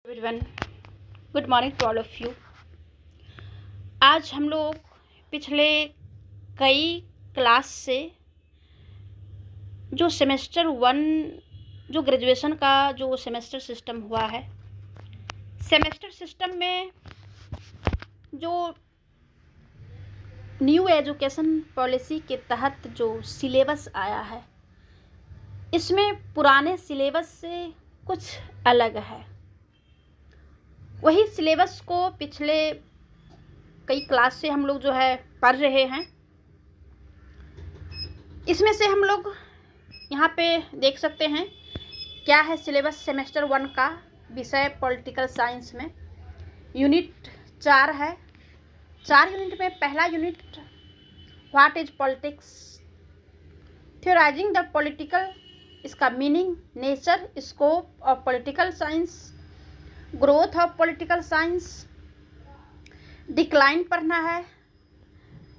Everyone, good morning to all of you. आज हम लोग पिछले कई क्लास से जो सेमेस्टर 1 जो ग्रेजुएशन का जो सेमेस्टर सिस्टम हुआ है, सेमेस्टर सिस्टम में जो न्यू एजुकेशन पॉलिसी के तहत जो सिलेबस आया है, इसमें पुराने सिलेबस से कुछ अलग है। वही सिलेबस को पिछले कई क्लास से हम लोग जो है पढ़ रहे हैं। इसमें से हम लोग यहाँ पे देख सकते हैं क्या है सिलेबस सेमेस्टर 1 का विषय पॉलिटिकल साइंस में। यूनिट 4 है। 4 यूनिट में पहला unit what is politics, theorising the political, इसका meaning, nature, scope of political science, growth of political science, decline पढ़ना है,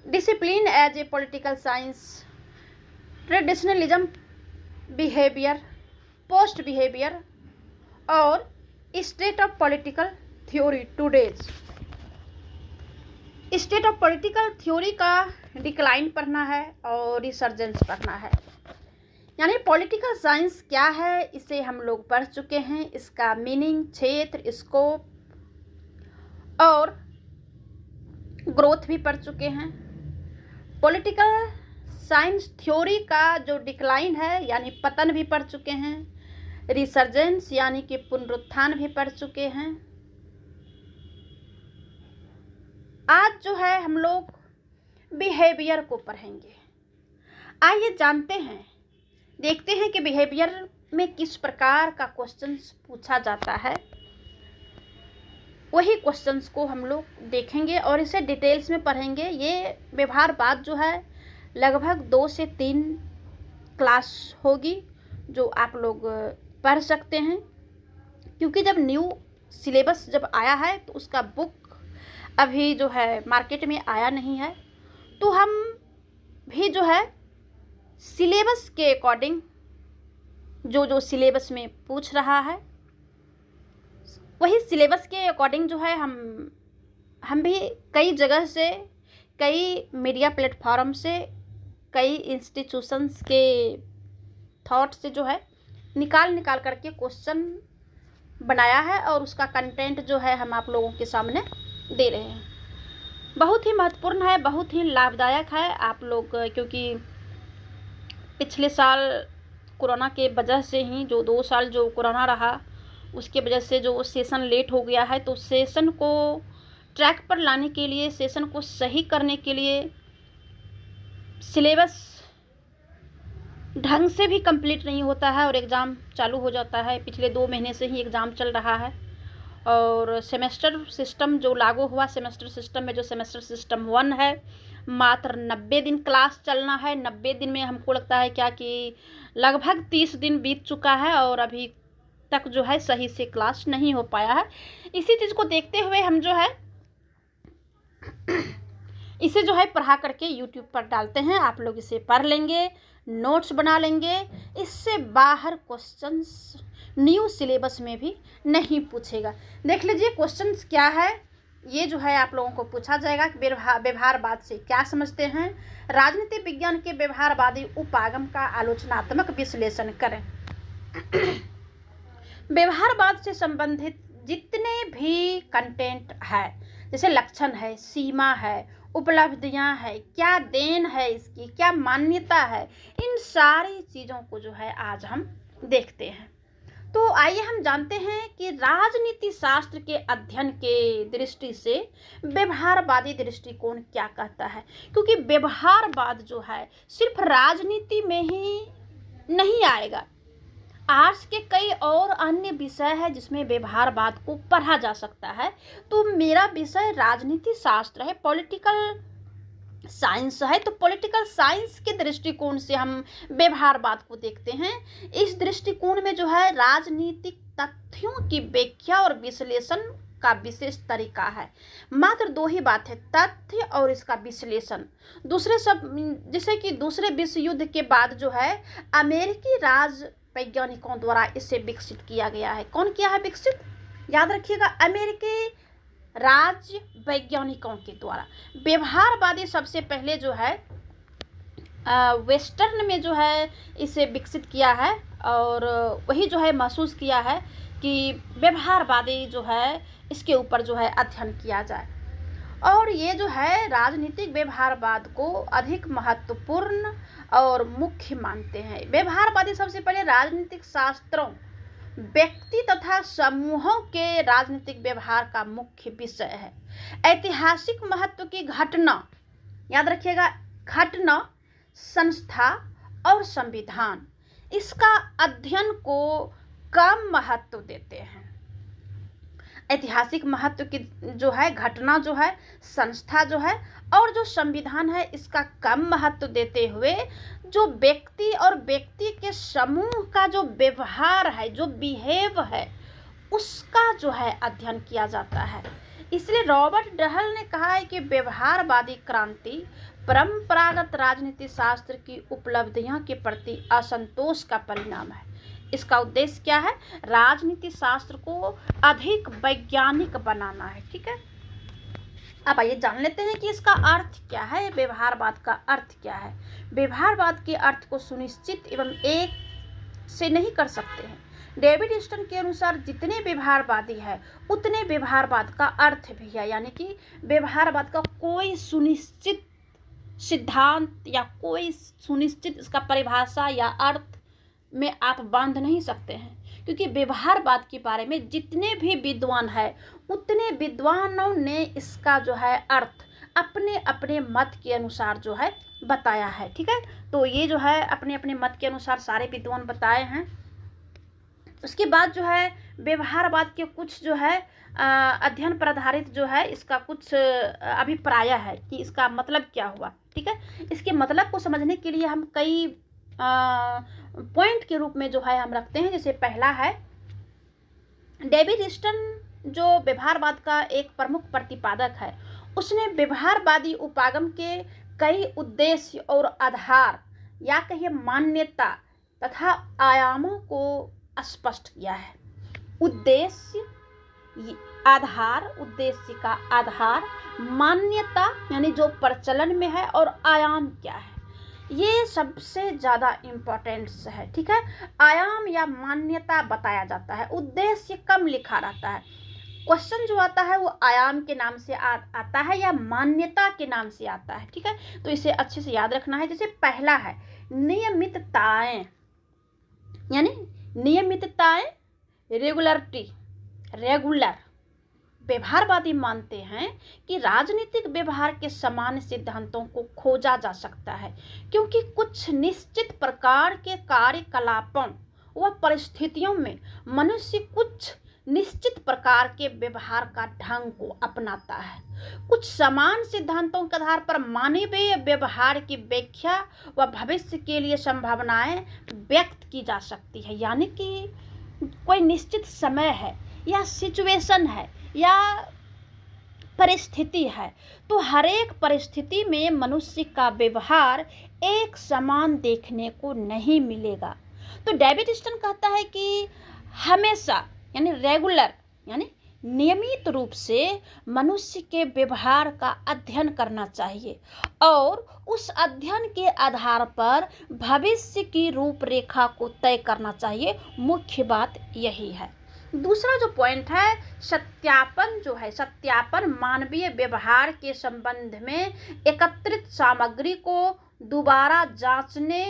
discipline as a political science, traditionalism, behaviour, post behaviour और state of political theory today's. State of political theory का decline पढ़ना है और resurgence पढ़ना है। यानी पॉलिटिकल साइंस क्या है इसे हम लोग पढ़ चुके हैं, इसका मीनिंग, क्षेत्र, स्कोप और ग्रोथ भी पढ़ चुके हैं। पॉलिटिकल साइंस थ्योरी का जो डिक्लाइन है यानी पतन भी पढ़ चुके हैं। रिसर्जेंस यानी कि पुनरुत्थान भी पढ़ चुके हैं। आज जो है हम लोग बिहेवियर को पढ़ेंगे। आइए जानते हैं, देखते हैं कि बिहेवियर में किस प्रकार का क्वेश्चंस पूछा जाता है। वही क्वेश्चंस को हम लोग देखेंगे और इसे डिटेल्स में पढ़ेंगे। ये व्यवहारवाद जो है लगभग 2 से 3 क्लास होगी जो आप लोग पढ़ सकते हैं, क्योंकि जब न्यू सिलेबस जब आया है तो उसका बुक अभी जो है मार्केट में आया नहीं है, तो हम भी जो है सिलेबस के अकॉर्डिंग जो सिलेबस में पूछ रहा है वही सिलेबस के अकॉर्डिंग जो है हम भी कई जगह से, कई मीडिया प्लेटफॉर्म से, कई इंस्टीट्यूशंस के थॉट से जो है निकाल करके क्वेश्चन बनाया है और उसका कंटेंट जो है हम आप लोगों के सामने दे रहे हैं। बहुत ही महत्वपूर्ण है, बहुत ही लाभदायक है आप लोग, क्योंकि पिछले साल कोरोना के वजह से ही जो 2 साल जो कोरोना रहा उसके वजह से जो सेशन लेट हो गया है, तो सेशन को ट्रैक पर लाने के लिए, सेशन को सही करने के लिए सिलेबस ढंग से भी कंप्लीट नहीं होता है और एग्ज़ाम चालू हो जाता है। पिछले 2 महीने से ही एग्ज़ाम चल रहा है और सेमेस्टर सिस्टम जो लागू हुआ, सेमेस्टर सिस्टम में जो सेमेस्टर सिस्टम 1 है, मात्र 90 दिन क्लास चलना है। 90 दिन में हमको लगता है क्या कि लगभग 30 दिन बीत चुका है और अभी तक जो है सही से क्लास नहीं हो पाया है। इसी चीज़ को देखते हुए हम जो है इसे जो है पढ़ा करके यूट्यूब पर डालते हैं। आप लोग इसे पढ़ लेंगे, नोट्स बना लेंगे। इससे बाहर क्वेश्चंस न्यू सिलेबस में भी नहीं पूछेगा। देख लीजिए क्वेश्चंस क्या है। ये जो है आप लोगों को पूछा जाएगा कि व्यवहारवाद से क्या समझते हैं। राजनीति विज्ञान के व्यवहारवादी उपागम का आलोचनात्मक विश्लेषण करें। व्यवहारवाद से संबंधित जितने भी कंटेंट है, जैसे लक्षण है, सीमा है, उपलब्धियां है, क्या देन है इसकी, क्या मान्यता है, इन सारी चीज़ों को जो है आज हम देखते हैं। तो आइए हम जानते हैं कि राजनीति शास्त्र के अध्ययन के दृष्टि से व्यवहारवादी दृष्टिकोण क्या कहता है, क्योंकि व्यवहारवाद जो है सिर्फ राजनीति में ही नहीं आएगा। आर्ट्स के कई और अन्य विषय है जिसमें व्यवहारवाद को पढ़ा जा सकता है। तो मेरा विषय राजनीति शास्त्र है, पॉलिटिकल साइंस है, तो पॉलिटिकल साइंस के दृष्टिकोण से हम व्यवहारवाद को देखते हैं। इस दृष्टिकोण में जो है राजनीतिक तथ्यों की व्याख्या और विश्लेषण का विशेष तरीका है। मात्र 2 ही बात है, तथ्य और इसका विश्लेषण। दूसरे सब, जैसे कि दूसरे विश्व युद्ध के बाद जो है अमेरिकी राज वैज्ञानिकों द्वारा इसे विकसित किया गया है। कौन किया है विकसित? याद रखिएगा, अमेरिकी राज्य वैज्ञानिकों के द्वारा। व्यवहारवादी सबसे पहले जो है वेस्टर्न में जो है इसे विकसित किया है, और वही जो है महसूस किया है कि व्यवहारवादी जो है इसके ऊपर जो है अध्ययन किया जाए। और ये जो है राजनीतिक व्यवहारवाद को अधिक महत्वपूर्ण और मुख्य मानते हैं। व्यवहारवादी सबसे पहले राजनीतिक शास्त्रों, व्यक्ति तथा समूहों के राजनीतिक व्यवहार का मुख्य विषय है। ऐतिहासिक महत्व की घटना, याद रखिएगा, घटना, संस्था और संविधान, इसका अध्ययन को कम महत्व देते हैं। ऐतिहासिक महत्व की जो है घटना जो है, संस्था जो है और जो संविधान है, इसका कम महत्व देते हुए जो व्यक्ति और व्यक्ति के समूह का जो व्यवहार है, जो बिहेव है, उसका जो है अध्ययन किया जाता है। इसलिए रॉबर्ट डहल ने कहा है कि व्यवहारवादी क्रांति परंपरागत राजनीति शास्त्र की उपलब्धियों के प्रति असंतोष का परिणाम है। इसका उद्देश्य क्या है? राजनीति शास्त्र को अधिक वैज्ञानिक बनाना है। ठीक है, अब आइए जान लेते हैं कि इसका अर्थ क्या है, व्यवहारवाद का अर्थ क्या है। व्यवहारवाद के अर्थ को सुनिश्चित एवं एक से नहीं कर सकते हैं। डेविड ईस्टन के अनुसार जितने व्यवहारवादी है उतने व्यवहारवाद का अर्थ भी है, यानी कि व्यवहारवाद का कोई सुनिश्चित सिद्धांत या कोई सुनिश्चित इसका परिभाषा या अर्थ में आप बांध नहीं सकते हैं, क्योंकि व्यवहारवाद के बारे में जितने भी विद्वान हैं उतने विद्वानों ने इसका जो है अर्थ अपने अपने मत के अनुसार जो है बताया है। ठीक है, तो ये जो है अपने अपने मत के अनुसार सारे विद्वान बताए हैं। उसके बाद जो है व्यवहारवाद के कुछ जो है अध्ययन पर आधारित जो है इसका कुछ अभिप्राय है कि इसका मतलब क्या हुआ। ठीक है, इसके मतलब को समझने के लिए हम कई पॉइंट के रूप में जो है हम रखते हैं। जैसे पहला है, डेविड ईस्टन जो व्यवहारवाद का एक प्रमुख प्रतिपादक है, उसने व्यवहारवादी उपागम के कई उद्देश्य और आधार या कहिए मान्यता तथा आयामों को स्पष्ट किया है। उद्देश्य, आधार, उद्देश्य का आधार, मान्यता यानी जो प्रचलन में है, और आयाम क्या है, ये सबसे ज़्यादा इम्पोर्टेंट है। ठीक है, आयाम या मान्यता बताया जाता है, उद्देश्य कम लिखा रहता है। क्वेश्चन जो आता है वो आयाम के नाम से आता है या मान्यता के नाम से आता है। ठीक है, तो इसे अच्छे से याद रखना है। जैसे पहला है नियमितताएं, यानी नियमितताएं, रेगुलरिटी, रेगुलर। व्यवहारवादी मानते हैं कि राजनीतिक व्यवहार के समान सिद्धांतों को खोजा जा सकता है, क्योंकि कुछ निश्चित प्रकार के कार्यकलापों व परिस्थितियों में मनुष्य कुछ निश्चित प्रकार के व्यवहार का ढंग को अपनाता है। कुछ समान सिद्धांतों के आधार पर मानवीय व्यवहार की व्याख्या व भविष्य के लिए संभावनाएं व्यक्त की जा सकती है। यानी कि कोई निश्चित समय है या सिचुएशन है या परिस्थिति है, तो हर एक परिस्थिति में मनुष्य का व्यवहार एक समान देखने को नहीं मिलेगा। तो डेविड ईस्टन कहता है कि हमेशा यानी रेगुलर यानी नियमित रूप से मनुष्य के व्यवहार का अध्ययन करना चाहिए और उस अध्ययन के आधार पर भविष्य की रूपरेखा को तय करना चाहिए। मुख्य बात यही है। दूसरा जो पॉइंट है, सत्यापन जो है, सत्यापन मानवीय व्यवहार के संबंध में एकत्रित सामग्री को दोबारा जांचने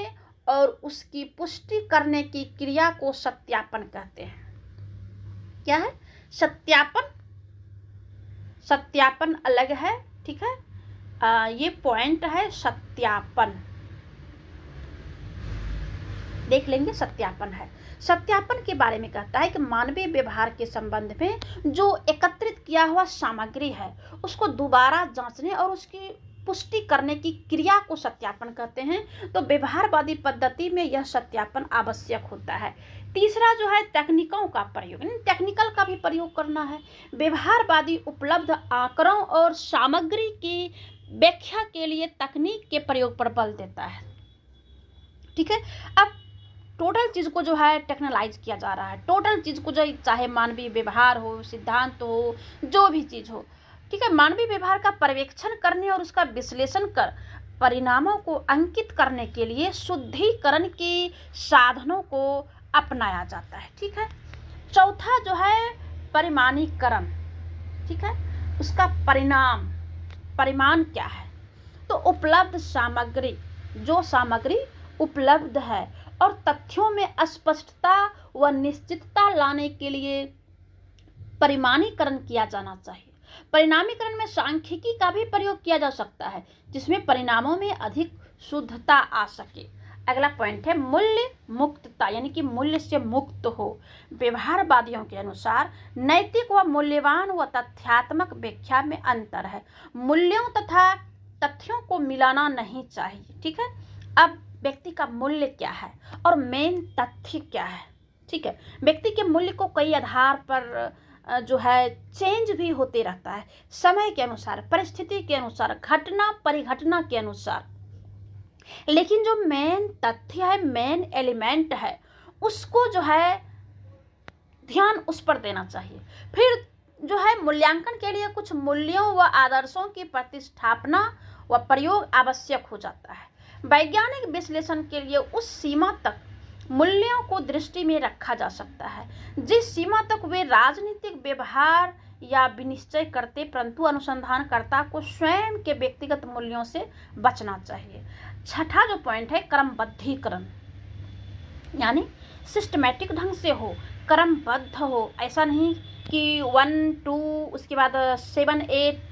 और उसकी पुष्टि करने की क्रिया को सत्यापन कहते हैं। क्या है? सत्यापन। सत्यापन अलग है। ठीक है, ये पॉइंट है सत्यापन, देख लेंगे। सत्यापन है, सत्यापन के बारे में कहता है कि मानवीय व्यवहार के संबंध में जो एकत्रित किया हुआ सामग्री है उसको दोबारा जांचने और उसकी पुष्टि करने की क्रिया को सत्यापन कहते हैं। तो व्यवहारवादी पद्धति में यह सत्यापन आवश्यक होता है। तीसरा जो है तकनीकों का प्रयोग, टेक्निकल का भी प्रयोग करना है। व्यवहारवादी उपलब्ध आंकड़ों और सामग्री की व्याख्या के लिए तकनीक के प्रयोग पर बल देता है। ठीक है, अब टोटल चीज़ को जो है टेक्नोलाइज किया जा रहा है, टोटल चीज़ को जो चाहे मानवीय व्यवहार हो, सिद्धांत हो, जो भी चीज़ हो, ठीक है, मानवीय व्यवहार का पर्यवेक्षण करने और उसका विश्लेषण कर परिणामों को अंकित करने के लिए शुद्धिकरण के साधनों को अपनाया जाता है। ठीक है, चौथा जो है परिमाणीकरण। ठीक है, उसका परिमाण क्या है? तो उपलब्ध सामग्री, जो सामग्री उपलब्ध है और तथ्यों में स्पष्टता व निश्चितता लाने के लिए परिमाणीकरण किया जाना चाहिए। परिणामीकरण में सांख्यिकी का भी प्रयोग किया जा सकता है, जिसमें परिणामों में अधिक शुद्धता आ सके। अगला पॉइंट है मूल्य मुक्तता, यानी कि मूल्य से मुक्त हो। व्यवहारवादियों के अनुसार नैतिक व मूल्यवान व तथ्यात्मक व्याख्या में अंतर है। मूल्यों तथा तथ्यों को मिलाना नहीं चाहिए। ठीक है, अब व्यक्ति का मूल्य क्या है और मेन तथ्य क्या है? ठीक है, व्यक्ति के मूल्य को कई आधार पर जो है चेंज भी होते रहता है, समय के अनुसार, परिस्थिति के अनुसार, घटना परिघटना के अनुसार। लेकिन जो मेन तथ्य है, मेन एलिमेंट है, उसको जो है ध्यान उस पर देना चाहिए। फिर जो है मूल्यांकन के लिए कुछ मूल्यों व आदर्शों की प्रतिस्थापना व प्रयोग आवश्यक हो जाता है। वैज्ञानिक विश्लेषण के लिए उस सीमा तक मूल्यों को दृष्टि में रखा जा सकता है जिस सीमा तक वे राजनीतिक व्यवहार या विनिश्चय करते, परंतु अनुसंधानकर्ता को स्वयं के व्यक्तिगत मूल्यों से बचना चाहिए। छठा जो पॉइंट है क्रमबद्धीकरण, यानी सिस्टमैटिक ढंग से हो, क्रमबद्ध हो। ऐसा नहीं कि 1 2 उसके बाद 7 8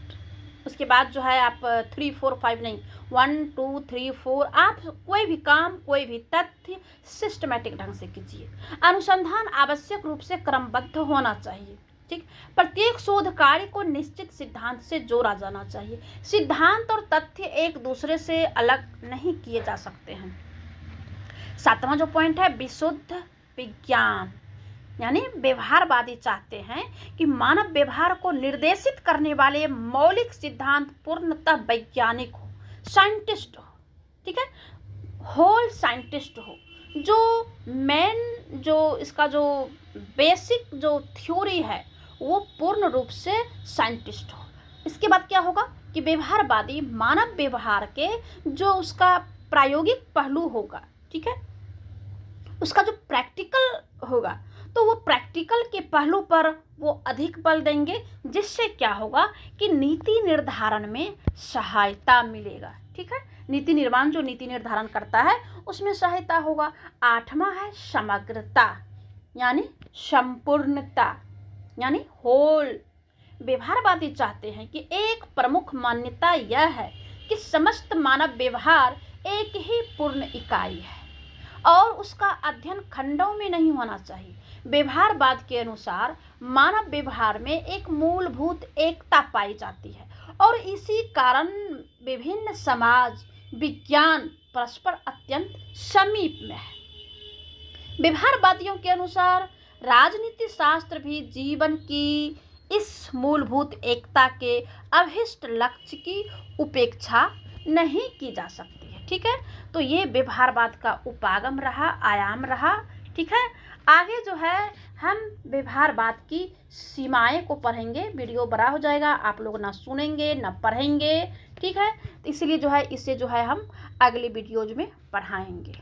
उसके बाद जो है आप 3 4 5 नहीं, 1 2 3 4। आप कोई भी काम, कोई भी तथ्य सिस्टमैटिक ढंग से कीजिए। अनुसंधान आवश्यक रूप से क्रमबद्ध होना चाहिए। ठीक, प्रत्येक शोध कार्य को निश्चित सिद्धांत से जोड़ा जाना चाहिए। सिद्धांत और तथ्य एक दूसरे से अलग नहीं किए जा सकते हैं। सातवां जो पॉइंट है विशुद्ध विज्ञान, यानी व्यवहारवादी चाहते हैं कि मानव व्यवहार को निर्देशित करने वाले मौलिक सिद्धांत पूर्णतः वैज्ञानिक हो, साइंटिस्ट हो। ठीक है, होल साइंटिस्ट हो, जो मेन जो इसका जो बेसिक जो थ्योरी है वो पूर्ण रूप से साइंटिस्ट हो। इसके बाद क्या होगा कि व्यवहारवादी मानव व्यवहार के जो उसका प्रायोगिक पहलू होगा, ठीक है, उसका जो प्रैक्टिकल होगा, तो वो प्रैक्टिकल के पहलू पर वो अधिक बल देंगे, जिससे क्या होगा कि नीति निर्धारण में सहायता मिलेगा। ठीक है, नीति निर्माण जो नीति निर्धारण करता है उसमें सहायता होगा। आठवां है समग्रता, यानी संपूर्णता, यानी होल। व्यवहारवादी चाहते हैं कि एक प्रमुख मान्यता यह है कि समस्त मानव व्यवहार एक ही पूर्ण इकाई है और उसका अध्ययन खंडों में नहीं होना चाहिए। व्यवहारवाद के अनुसार मानव व्यवहार में एक मूलभूत एकता पाई जाती है और इसी कारण विभिन्न समाज विज्ञान परस्पर अत्यंत समीप में है। व्यवहारवादियों के अनुसार राजनीति शास्त्र भी जीवन की इस मूलभूत एकता के अभिष्ट लक्ष्य की उपेक्षा नहीं की जा सकती है। ठीक है, तो ये व्यवहारवाद का उपागम रहा, आयाम रहा। ठीक है, आगे जो है हम व्यवहारवाद की सीमाएं को पढ़ेंगे। वीडियो बड़ा हो जाएगा, आप लोग ना सुनेंगे ना पढ़ेंगे। ठीक है, तो इसलिए जो है इसे जो है हम अगले वीडियोज में पढ़ाएंगे।